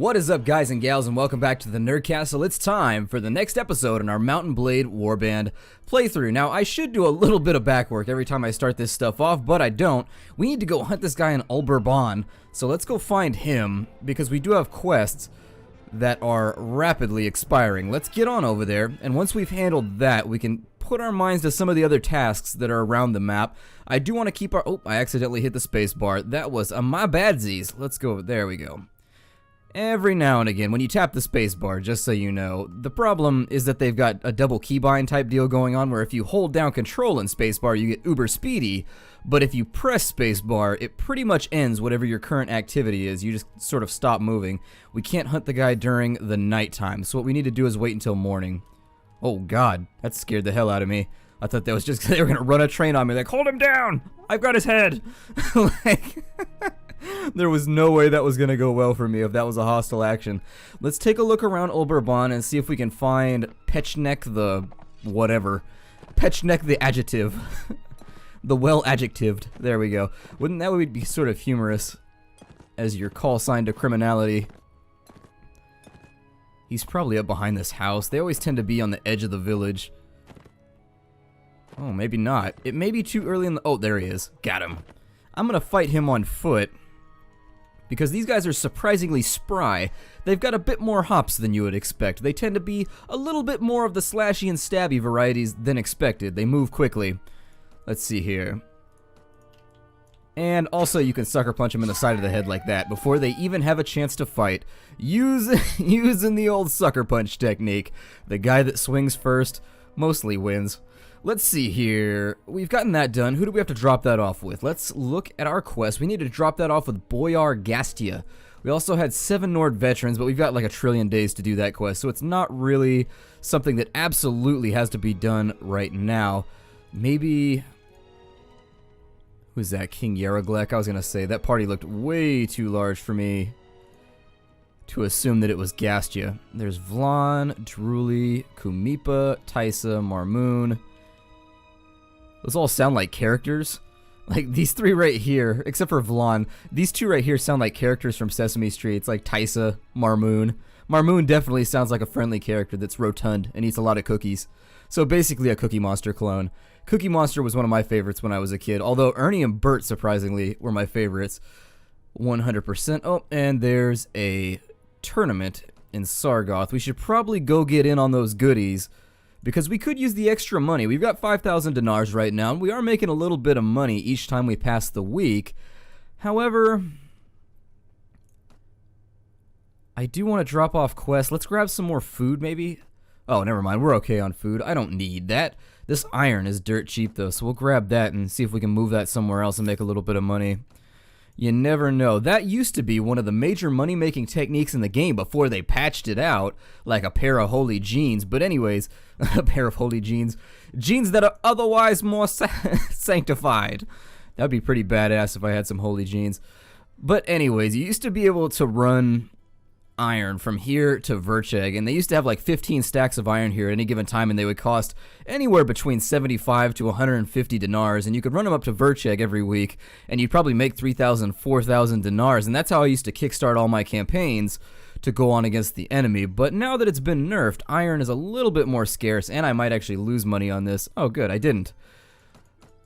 What is up, guys and gals, and welcome back to the Nerd Castle. It's time for the next episode in our Mountain Blade Warband playthrough. Now, I should do a little bit of back work every time I start this stuff off, but I don't. We need to go hunt this guy in Warband, so let's go find him, because we do have quests that are rapidly expiring. Let's get on over there, and once we've handled that, we can put our minds to some of the other tasks that are around the map. I do want to keep our... Oh, I accidentally hit the space bar. That was my badsies. Let's go. There we go. Every now and again, when you tap the space bar, just so you know, the problem is that they've got a double keybind type deal going on where if you hold down control in space bar, you get uber speedy, but if you press space bar, it pretty much ends whatever your current activity is. You just sort of stop moving. We can't hunt the guy during the nighttime, so what we need to do is wait until morning. Oh god, that scared the hell out of me. I thought that was just they were gonna run a train on me, like, hold him down! I've got his head! Like... There was no way that was going to go well for me if that was a hostile action. Let's take a look around Warband and see if we can find Pechnek the whatever. Pechnek the adjective. The well-adjectived. There we go. Wouldn't that would be sort of humorous as your call sign to criminality? He's probably up behind this house. They always tend to be on the edge of the village. Oh, maybe not. It may be too early in the... Oh, there he is. Got him. I'm going to fight him on foot, because these guys are surprisingly spry. They've got a bit more hops than you would expect. They tend to be a little bit more of the slashy and stabby varieties than expected. They move quickly. Let's see here. And also you can sucker punch them in the side of the head like that before they even have a chance to fight. Using the old sucker punch technique. The guy that swings first mostly wins. Let's see here. We've gotten that done. Who do we have to drop that off with? Let's look at our quest. We need to drop that off with Boyar Gastia. We also had 7 Nord veterans, but we've got like a trillion days to do that quest, so it's not really something that absolutely has to be done right now. Maybe... Who's that? King Yaraglek? I was going to say, that party looked way too large for me to assume that it was Gastia. There's Vlan, Druli, Kumipa, Taisa, Marmoon... Those all sound like characters. Like, these 3 right here, except for Vlan, these 2 right here sound like characters from Sesame Street. It's like Taisa, Marmoon. Marmoon definitely sounds like a friendly character that's rotund and eats a lot of cookies. So basically a Cookie Monster clone. Cookie Monster was one of my favorites when I was a kid, although Ernie and Bert, surprisingly, were my favorites. 100%. Oh, and there's a tournament in Sargoth. We should probably go get in on those goodies, because we could use the extra money. We've got 5,000 dinars right now, and we are making a little bit of money each time we pass the week. However, I do want to drop off quests. Let's grab some more food, maybe. Oh, never mind. We're okay on food. I don't need that. This iron is dirt cheap, though, so we'll grab that and see if we can move that somewhere else and make a little bit of money. You never know. That used to be one of the major money-making techniques in the game before they patched it out, like a pair of holy jeans. But anyways, a pair of holy jeans. Jeans that are otherwise more sanctified. That would be pretty badass if I had some holy jeans. But anyways, you used to be able to run iron from here to Vercheg, and they used to have like 15 stacks of iron here at any given time, and they would cost anywhere between 75 to 150 dinars, and you could run them up to Vercheg every week, and you'd probably make 3,000, 4,000 dinars, and that's how I used to kickstart all my campaigns to go on against the enemy. But now that it's been nerfed, iron is a little bit more scarce, and I might actually lose money on this. Oh good, I didn't.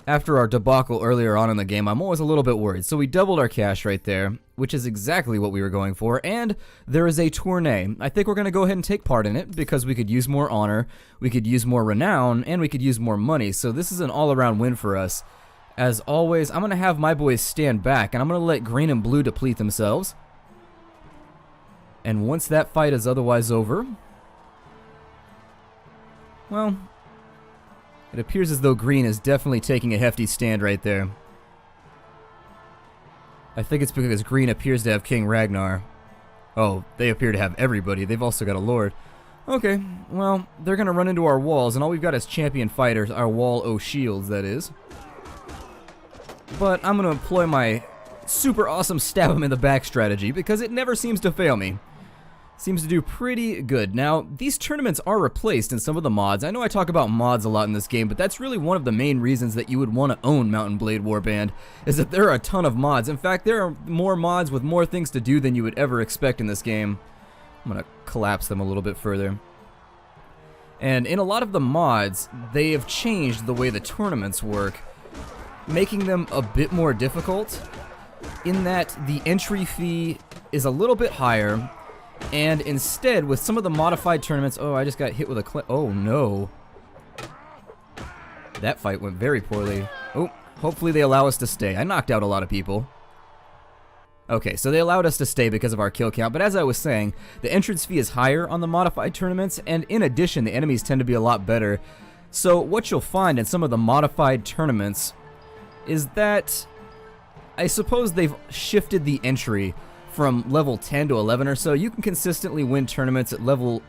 After our debacle earlier on in the game, I'm always a little bit worried. So we doubled our cash right there, which is exactly what we were going for. And there is a tourney. I think we're going to go ahead and take part in it because we could use more honor, we could use more renown, and we could use more money. So this is an all-around win for us. As always, I'm going to have my boys stand back, and I'm going to let green and blue deplete themselves. And once that fight is otherwise over, well, it appears as though green is definitely taking a hefty stand right there. I think it's because green appears to have King Ragnar. Oh, they appear to have everybody. They've also got a lord. Okay, well, they're going to run into our walls, and all we've got is champion fighters, our wall o' shields, that is. But I'm going to employ my super awesome stab them in the back strategy, because it never seems to fail me. Seems to do pretty good. Now, these tournaments are replaced in some of the mods. I know I talk about mods a lot in this game, but that's really one of the main reasons that you would want to own Mount and Blade Warband, is that there are a ton of mods. In fact, there are more mods with more things to do than you would ever expect in this game. I'm going to collapse them a little bit further. And in a lot of the mods, they have changed the way the tournaments work, making them a bit more difficult, in that the entry fee is a little bit higher. And instead, with some of the modified tournaments... Oh, I just got hit with a... Oh, no. That fight went very poorly. Oh, hopefully they allow us to stay. I knocked out a lot of people. Okay, so they allowed us to stay because of our kill count. But as I was saying, the entrance fee is higher on the modified tournaments. And in addition, the enemies tend to be a lot better. So what you'll find in some of the modified tournaments is that... I suppose they've shifted the entry from level 10 to 11 or so. You can consistently win tournaments at level,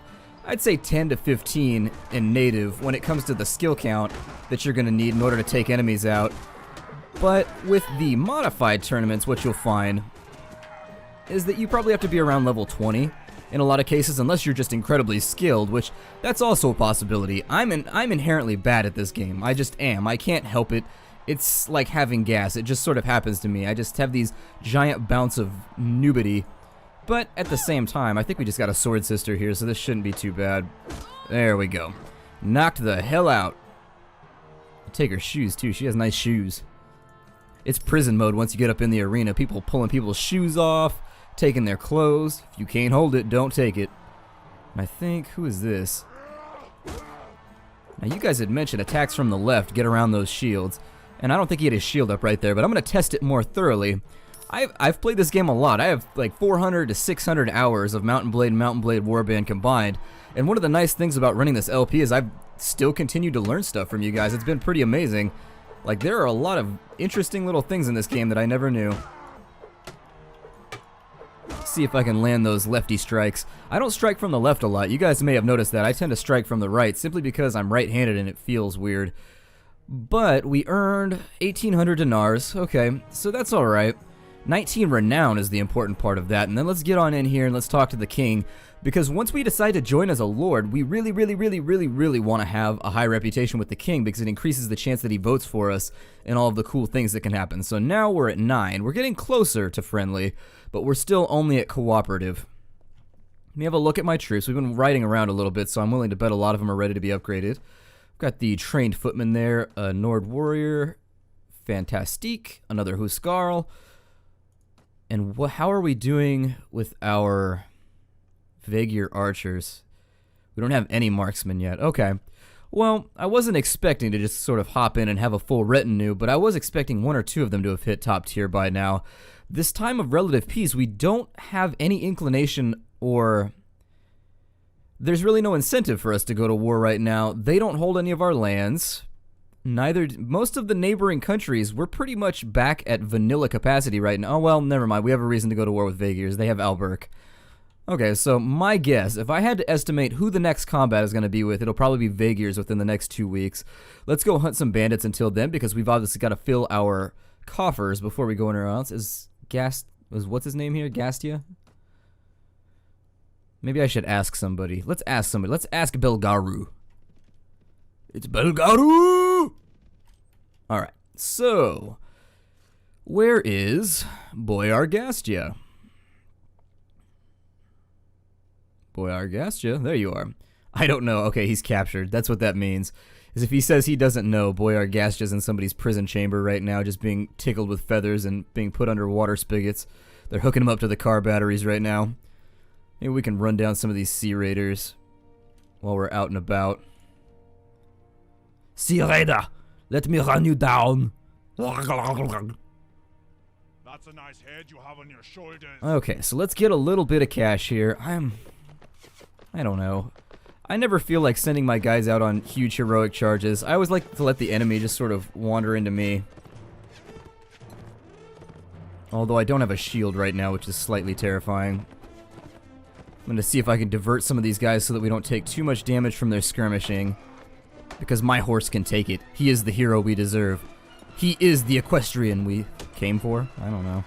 I'd say 10 to 15 in native when it comes to the skill count that you're going to need in order to take enemies out. But with the modified tournaments, what you'll find is that you probably have to be around level 20 in a lot of cases, unless you're just incredibly skilled, which that's also a possibility. I'm inherently bad at this game. I just am. I can't help it. It's like having gas. It just sort of happens to me. I just have these giant bouts of noobity. But at the same time, I think we just got a sword sister here, so this shouldn't be too bad. There we go. Knocked the hell out. I'll take her shoes, too. She has nice shoes. It's prison mode once you get up in the arena. People pulling people's shoes off, taking their clothes. If you can't hold it, don't take it. And I think... Who is this? Now, you guys had mentioned attacks from the left get around those shields. And I don't think he had his shield up right there, but I'm going to test it more thoroughly. I've played this game a lot. I have like 400 to 600 hours of Mount and Blade Warband combined. And one of the nice things about running this LP is I've still continued to learn stuff from you guys. It's been pretty amazing. Like, there are a lot of interesting little things in this game that I never knew. See if I can land those lefty strikes. I don't strike from the left a lot. You guys may have noticed that. I tend to strike from the right simply because I'm right-handed and it feels weird. But we earned 1,800 dinars. Okay, so that's alright. 19 renown is the important part of that. And then let's get on in here and let's talk to the king. Because once we decide to join as a lord, we really want to have a high reputation with the king, because it increases the chance that he votes for us and all of the cool things that can happen. So now we're at 9. We're getting closer to friendly, but we're still only at cooperative. Let me have a look at my troops. We've been riding around a little bit, so I'm willing to bet a lot of them are ready to be upgraded. Got the trained footman there, a Nord warrior, fantastique, another Huskarl. And how are we doing with our Vaegir archers? We don't have any marksmen yet. Okay. Well, I wasn't expecting to just sort of hop in and have a full retinue, but I was expecting 1 or 2 of them to have hit top tier by now. This time of relative peace, we don't have any inclination or... There's really no incentive for us to go to war right now. They don't hold any of our lands. Most of the neighboring countries, we're pretty much back at vanilla capacity right now. Oh, well, never mind. We have a reason to go to war with Vaegirs. They have Alberk. Okay, so my guess, if I had to estimate who the next combat is going to be with, it'll probably be Vaegirs within the next 2 weeks. Let's go hunt some bandits until then, because we've obviously got to fill our coffers before we go anywhere else. What's his name here? Gastia? Maybe I should ask somebody. Let's ask somebody. Let's ask Belgaru. It's Belgaru! Alright, so... Where is Boyar Gastia? Boyar Gastia? There you are. I don't know. Okay, he's captured. That's what that means. Is if he says he doesn't know, Boyar Gastia's in somebody's prison chamber right now, just being tickled with feathers and being put under water spigots. They're hooking him up to the car batteries right now. Maybe we can run down some of these sea raiders while we're out and about. Sea raider, let me run you down. That's a nice head you have on your shoulders. Okay, so let's get a little bit of cash here. I don't know. I never feel like sending my guys out on huge heroic charges. I always like to let the enemy just sort of wander into me. Although I don't have a shield right now, which is slightly terrifying. I'm going to see if I can divert some of these guys so that we don't take too much damage from their skirmishing. Because my horse can take it. He is the hero we deserve. He is the equestrian we came for. I don't know.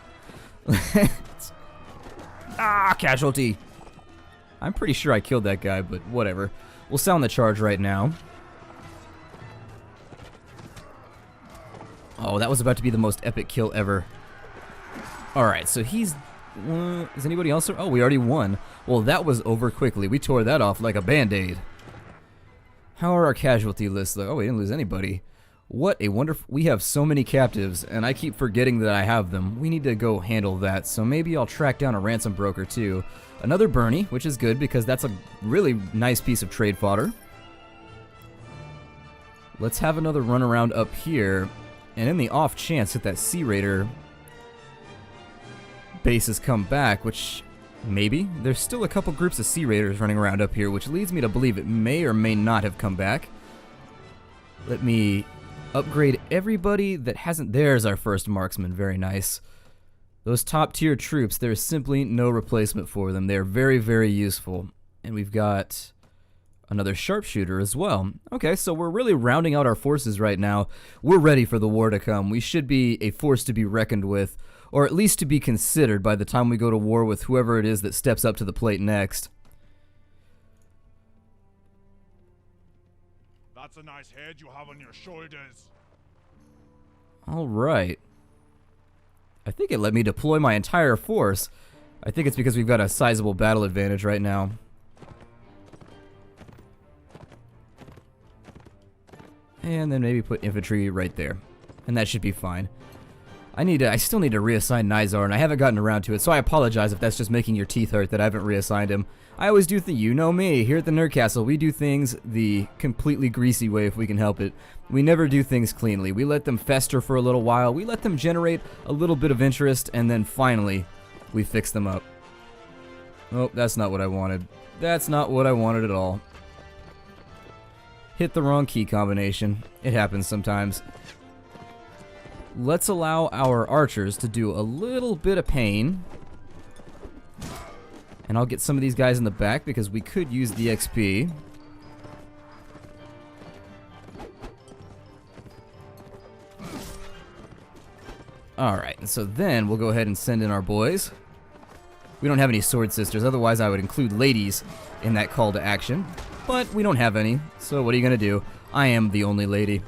Ah, casualty. I'm pretty sure I killed that guy, but whatever. We'll sound the charge right now. Oh, that was about to be the most epic kill ever. Alright, so he's... is anybody else? Oh, we already won. Well, that was over quickly. We tore that off like a band-aid. How are our casualty lists, though? Oh, we didn't lose anybody. What a wonderful... We have so many captives, and I keep forgetting that I have them. We need to go handle that, so maybe I'll track down a ransom broker, too. Another Bernie, which is good, because that's a really nice piece of trade fodder. Let's have another run around up here, and in the off chance that Sea Raider base has come back, which... maybe. There's still a couple groups of Sea Raiders running around up here, which leads me to believe it may or may not have come back. Let me upgrade everybody that hasn't... There's our first marksman. Very nice. Those top tier troops, there's simply no replacement for them. They're very, very useful. And we've got another sharpshooter as well. Okay, so we're really rounding out our forces right now. We're ready for the war to come. We should be a force to be reckoned with, or at least to be considered by the time we go to war with whoever it is that steps up to the plate next. That's a nice head you have on your shoulders. Alright. I think it let me deploy my entire force. I think it's because we've got a sizable battle advantage right now. And then maybe put infantry right there. And that should be fine. I still need to reassign Nizar, and I haven't gotten around to it, so I apologize if that's just making your teeth hurt that I haven't reassigned him. I always do you know me, here at the Nerd Castle, we do things the completely greasy way if we can help it. We never do things cleanly. We let them fester for a little while, we let them generate a little bit of interest, and then finally, we fix them up. Oh, that's not what I wanted. That's not what I wanted at all. Hit the wrong key combination. It happens sometimes. Let's allow our archers to do a little bit of pain. And I'll get some of these guys in the back because we could use the XP. Alright, and so then we'll go ahead and send in our boys. We don't have any sword sisters, otherwise I would include ladies in that call to action. But we don't have any, so what are you gonna do? I am the only lady.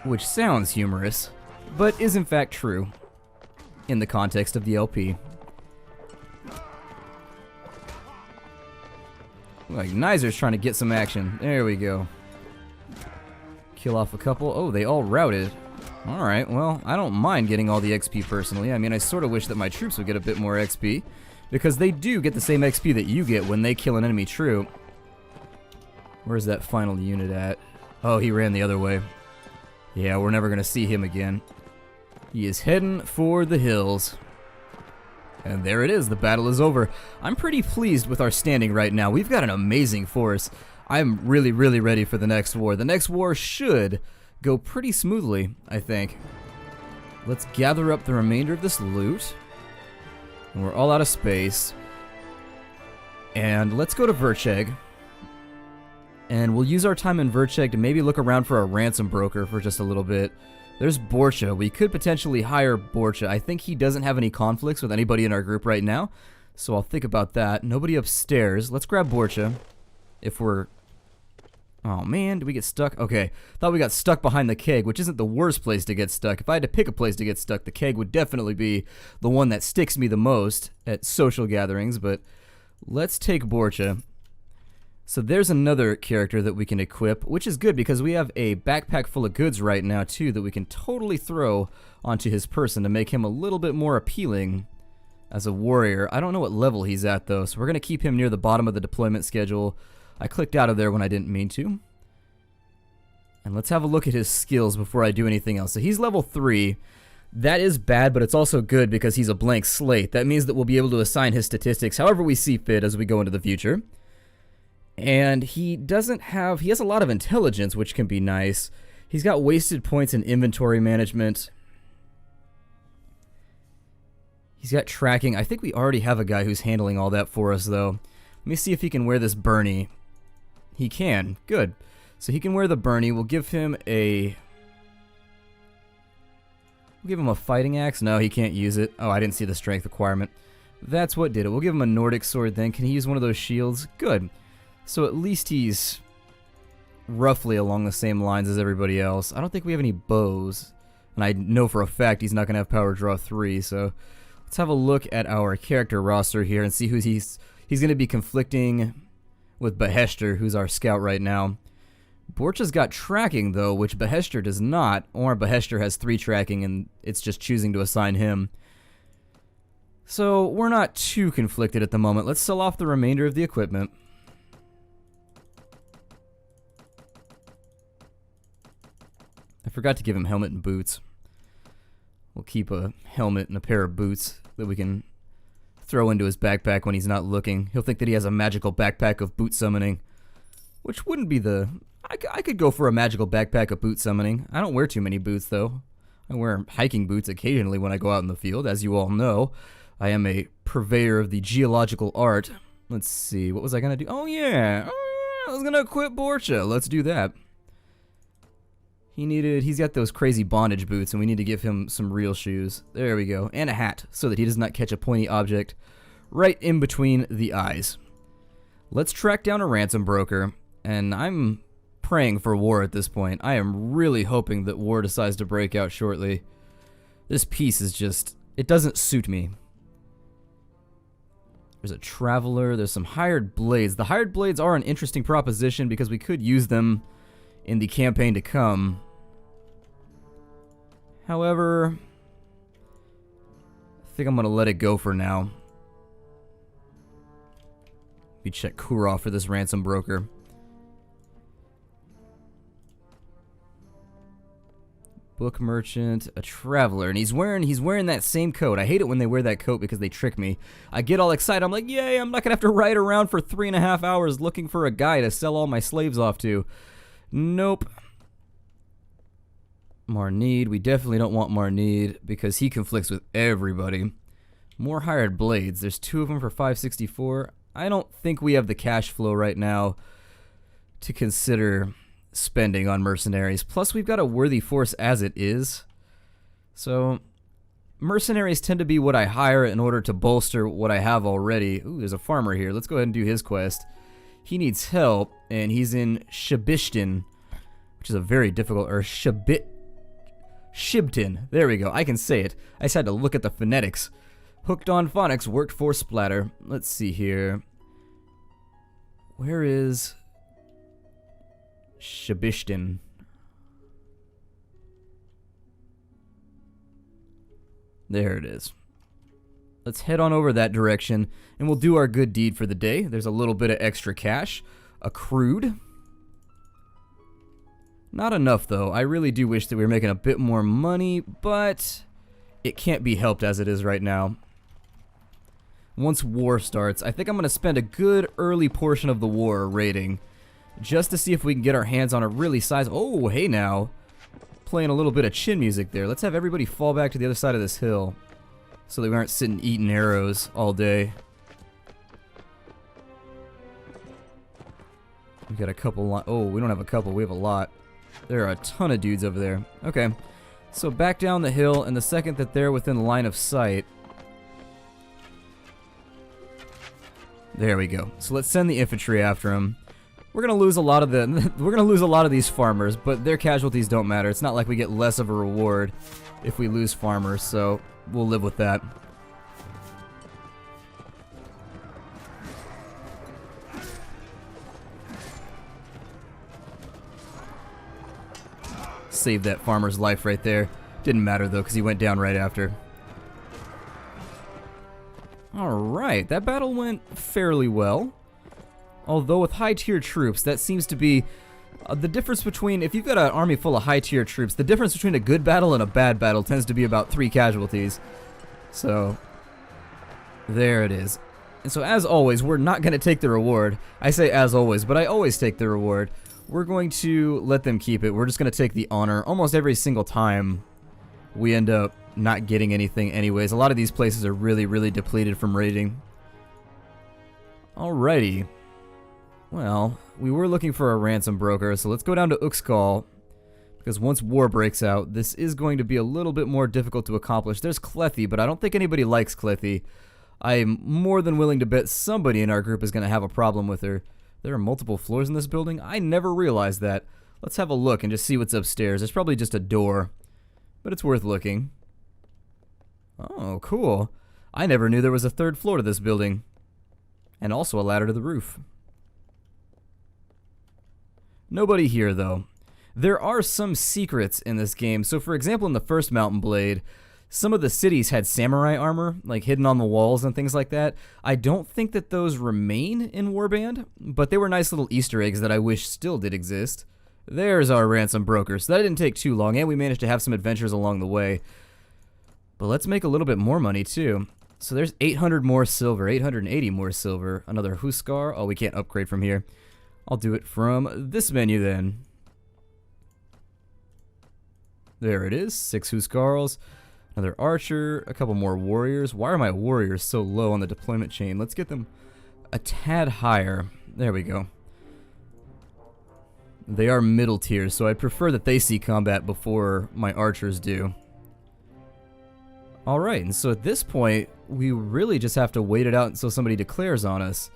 Which sounds humorous, but is in fact true in the context of the LP. Like, Nizar's trying to get some action. There we go. Kill off a couple. Oh, they all routed. Alright, well, I don't mind getting all the XP personally. I mean, I sort of wish that my troops would get a bit more XP, because they do get the same XP that you get when they kill an enemy troop. Where's that final unit at? Oh, he ran the other way. Yeah, we're never gonna see him again. He is heading for the hills. And there it is, the battle is over. I'm pretty pleased with our standing right now. We've got an amazing force. I'm really, really ready for the next war. The next war should go pretty smoothly, I think. Let's gather up the remainder of this loot. And we're all out of space. And let's go to Vercheg. And we'll use our time in Vercheg to maybe look around for a ransom broker for just a little bit. There's Borcha. We could potentially hire Borcha. I think he doesn't have any conflicts with anybody in our group right now, so I'll think about that. Nobody upstairs. Let's grab Borcha. If we're... Oh man, did we get stuck? Okay, thought we got stuck behind the keg, which isn't the worst place to get stuck. If I had to pick a place to get stuck, the keg would definitely be the one that sticks me the most at social gatherings, but let's take Borcha. So there's another character that we can equip, which is good because we have a backpack full of goods right now too that we can totally throw onto his person to make him a little bit more appealing as a warrior. I don't know what level he's at though, so we're going to keep him near the bottom of the deployment schedule. I clicked out of there when I didn't mean to. And let's have a look at his skills before I do anything else. So he's level 3. That is bad, but it's also good because he's a blank slate. That means that we'll be able to assign his statistics however we see fit as we go into the future. And he doesn't have... He has a lot of intelligence, which can be nice. He's got wasted points in inventory management. He's got tracking. I think we already have a guy who's handling all that for us, though. Let me see if he can wear this Bernie. He can. Good. So he can wear the Bernie. We'll give him a... We'll give him a fighting axe. No, he can't use it. Oh, I didn't see the strength requirement. That's what did it. We'll give him a Nordic sword then. Can he use one of those shields? Good. So at least he's roughly along the same lines as everybody else. I don't think we have any bows. And I know for a fact he's not going to have power draw 3, so let's have a look at our character roster here and see who he's going to be conflicting with Beheshter, who's our scout right now. Borcha's got tracking, though, which Beheshter does not, or Beheshter has 3 tracking, and it's just choosing to assign him. So we're not too conflicted at the moment. Let's sell off the remainder of the equipment. I forgot to give him helmet and boots. We'll keep a helmet and a pair of boots that we can throw into his backpack when he's not looking. He'll think that he has a magical backpack of boot summoning, which wouldn't be the... I could go for a magical backpack of boot summoning. I don't wear too many boots, though. I wear hiking boots occasionally when I go out in the field, as you all know. I am a purveyor of the geological art. Let's see, what was I going to do? Oh yeah, I was going to equip Borcha. Let's do that. He's got those crazy bondage boots, and we need to give him some real shoes. There we go. And a hat, so that he does not catch a pointy object right in between the eyes. Let's track down a ransom broker, and I'm praying for war at this point. I am really hoping that war decides to break out shortly. This piece is just... it doesn't suit me. There's a traveler, there's some hired blades. The hired blades are an interesting proposition because we could use them in the campaign to come. However, I think I'm going to let it go for now. We check Kurov for this ransom broker. Book merchant, a traveler, and he's wearing that same coat. I hate it when they wear that coat because they trick me. I get all excited. I'm like, yay, I'm not going to have to ride around for 3.5 hours looking for a guy to sell all my slaves off to. Nope. Marneed, we definitely don't want Marneed because he conflicts with everybody. More hired blades. There's 2 of them for 564. I don't think we have the cash flow right now to consider spending on mercenaries. Plus, we've got a worthy force as it is. So, mercenaries tend to be what I hire in order to bolster what I have already. Ooh, there's a farmer here. Let's go ahead and do his quest. He needs help, and he's in Shibishtin, which is a very difficult, or Shibton. There we go. I can say it. I just had to look at the phonetics. Hooked on phonics, worked for Splatter. Let's see here. Where is Shibishtin? There it is. Let's head on over that direction, and we'll do our good deed for the day. There's a little bit of extra cash accrued. Not enough, though. I really do wish that we were making a bit more money, but it can't be helped as it is right now. Once war starts, I think I'm going to spend a good early portion of the war raiding, just to see if we can get our hands on a really size... Oh, hey now. Playing a little bit of chin music there. Let's have everybody fall back to the other side of this hill, so that we aren't sitting eating arrows all day. We got a couple... Oh, we don't have a couple. We have a lot. There are a ton of dudes over there. Okay. So back down the hill, and the second that they're within line of sight... There we go. So let's send the infantry after them. We're gonna lose a lot of these farmers, but their casualties don't matter. It's not like we get less of a reward if we lose farmers, so we'll live with that. Saved that farmer's life right there. Didn't matter though, because he went down right after. Alright, that battle went fairly well. Although with high-tier troops, that seems to be the difference between... If you've got an army full of high-tier troops, the difference between a good battle and a bad battle tends to be about 3 casualties. So, there it is. And so as always, we're not going to take the reward. I say as always, but I always take the reward. We're going to let them keep it. We're just going to take the honor. Almost every single time we end up not getting anything anyways. A lot of these places are really, really depleted from raiding. Alrighty. Well, we were looking for a ransom broker, so let's go down to Uxkhal Because once war breaks out, this is going to be a little bit more difficult to accomplish. There's Clethy, but I don't think anybody likes Clethy. I'm more than willing to bet somebody in our group is going to have a problem with her. There are multiple floors in this building? I never realized that. Let's have a look and just see what's upstairs. There's probably just a door, but it's worth looking. Oh, cool. I never knew there was a third floor to this building. And also a ladder to the roof. Nobody here, though. There are some secrets in this game. So, for example, in the first Mountain Blade, some of the cities had samurai armor, like hidden on the walls and things like that. I don't think that those remain in Warband, but they were nice little Easter eggs that I wish still did exist. There's our ransom broker. So that didn't take too long, and we managed to have some adventures along the way. But let's make a little bit more money, too. So there's 800 more silver, 880 more silver. Another Huskar. Oh, we can't upgrade from here. I'll do it from this menu, then. There it is, 6 Huskarls, another archer, a couple more warriors. Why are my warriors so low on the deployment chain? Let's get them a tad higher. There we go. They are middle tier, so I prefer that they see combat before my archers do. Alright, and so at this point, we really just have to wait it out until somebody declares on us.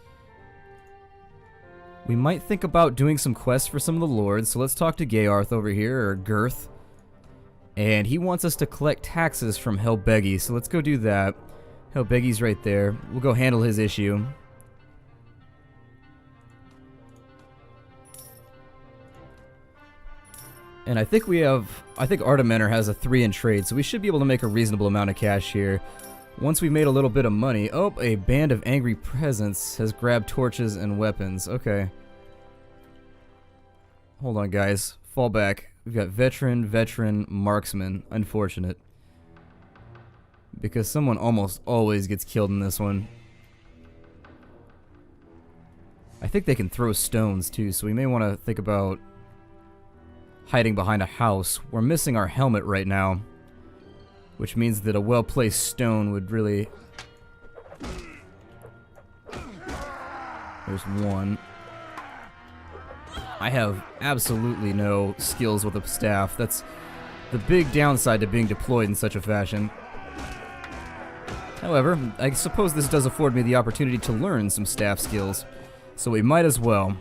We might think about doing some quests for some of the lords, so let's talk to Gayarth over here, or Girth. And he wants us to collect taxes from Helbegi, so let's go do that. Helbegi's right there. We'll go handle his issue. And I think Artimener has a 3 in trade, so we should be able to make a reasonable amount of cash here. Once we've made a little bit of money. Oh, a band of angry peasants has grabbed torches and weapons. Okay. Hold on, guys. Fall back. We've got veteran, marksman. Unfortunate. Because someone almost always gets killed in this one. I think they can throw stones too, so we may want to think about hiding behind a house. We're missing our helmet right now, which means that a well-placed stone would really... There's one. I have absolutely no skills with a staff. That's the big downside to being deployed in such a fashion. However, I suppose this does afford me the opportunity to learn some staff skills, so we might as well.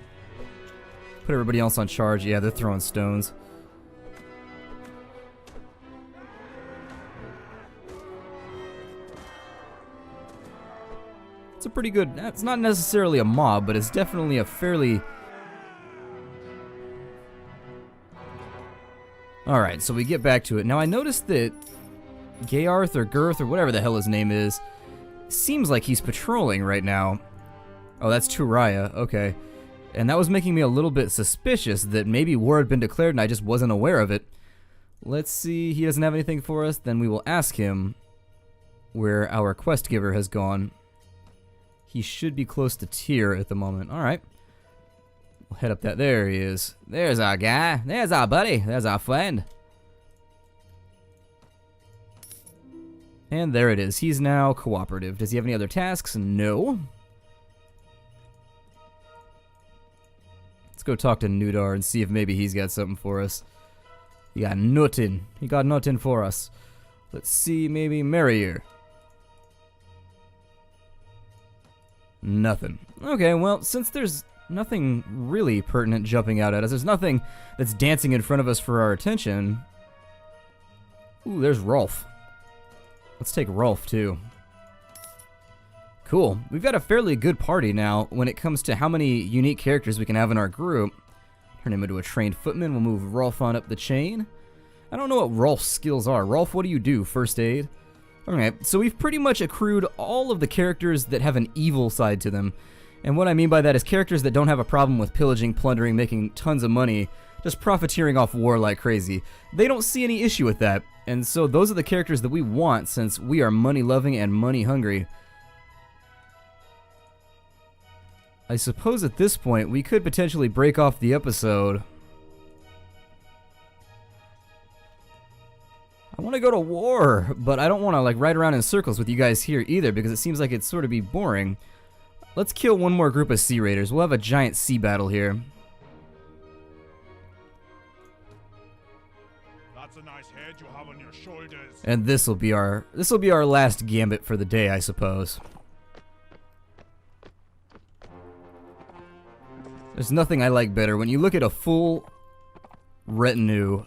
Put everybody else on charge. Yeah, they're throwing stones. It's a pretty good... It's not necessarily a mob, but it's definitely a fairly... Alright, so we get back to it. Now, I noticed that Gayarth or Girth or whatever the hell his name is seems like he's patrolling right now. Oh, that's Turaya. Okay. And that was making me a little bit suspicious that maybe war had been declared and I just wasn't aware of it. Let's see. He doesn't have anything for us. Then we will ask him where our quest giver has gone. He should be close to Tyr at the moment. Alright. We'll head up that. There he is. There's our guy. There's our buddy. There's our friend. And there it is. He's now cooperative. Does he have any other tasks? No. Let's go talk to Nudar and see if maybe he's got something for us. He got nothing. He got nothing for us. Let's see, maybe Merrier. Nothing. Okay, well, since there's nothing really pertinent jumping out at us, there's nothing that's dancing in front of us for our attention. Ooh, there's Rolf. Let's take Rolf, too. Cool. We've got a fairly good party now when it comes to how many unique characters we can have in our group. Turn him into a trained footman. We'll move Rolf on up the chain. I don't know what Rolf's skills are. Rolf, what do you do? First aid? Alright, so we've pretty much accrued all of the characters that have an evil side to them. And what I mean by that is characters that don't have a problem with pillaging, plundering, making tons of money, just profiteering off war like crazy. They don't see any issue with that. And so those are the characters that we want since we are money-loving and money-hungry. I suppose at this point we could potentially break off the episode. I want to go to war, but I don't want to like ride around in circles with you guys here either because it seems like it'd sort of be boring. Let's kill one more group of sea raiders. We'll have a giant sea battle here. head you have on your shoulders. And this will be our last gambit for the day, I suppose. There's nothing I like better when you look at a full retinue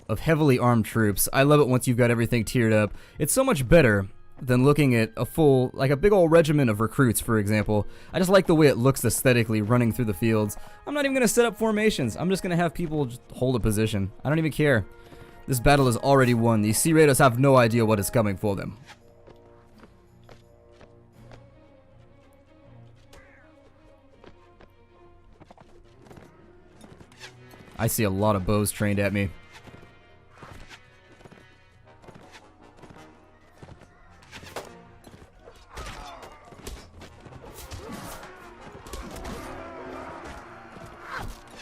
of heavily armed troops. I love it once you've got everything tiered up. It's so much better than looking at a full, like a big old regiment of recruits, for example. I just like the way it looks aesthetically running through the fields. I'm not even going to set up formations. I'm just going to have people just hold a position. I don't even care. This battle is already won. These Sea Raiders have no idea what is coming for them. I see a lot of bows trained at me.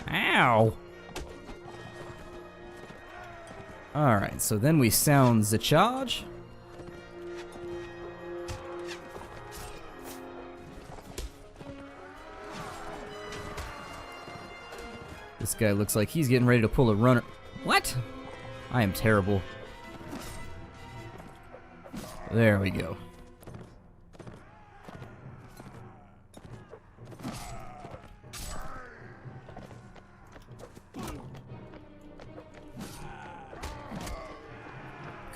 Ow! Alright, so then we sound the charge. This guy looks like he's getting ready to pull a runner. What? I am terrible. There we go.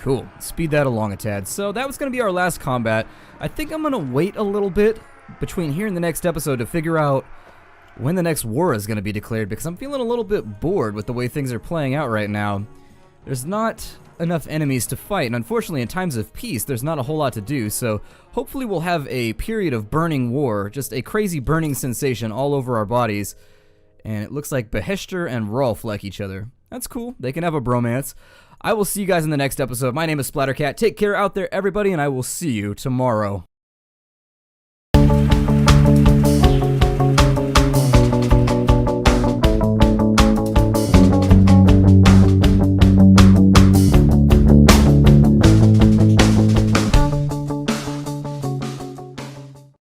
Cool. Speed that along a tad. So that was going to be our last combat. I think I'm going to wait a little bit between here and the next episode to figure out when the next war is going to be declared, because I'm feeling a little bit bored with the way things are playing out right now. There's not enough enemies to fight, and unfortunately in times of peace there's not a whole lot to do, so hopefully we'll have a period of burning war, just a crazy burning sensation all over our bodies, and it looks like Beheshter and Rolf like each other. That's cool. They can have a bromance. I will see you guys in the next episode. My name is Splattercat. Take care out there, everybody, and I will see you tomorrow.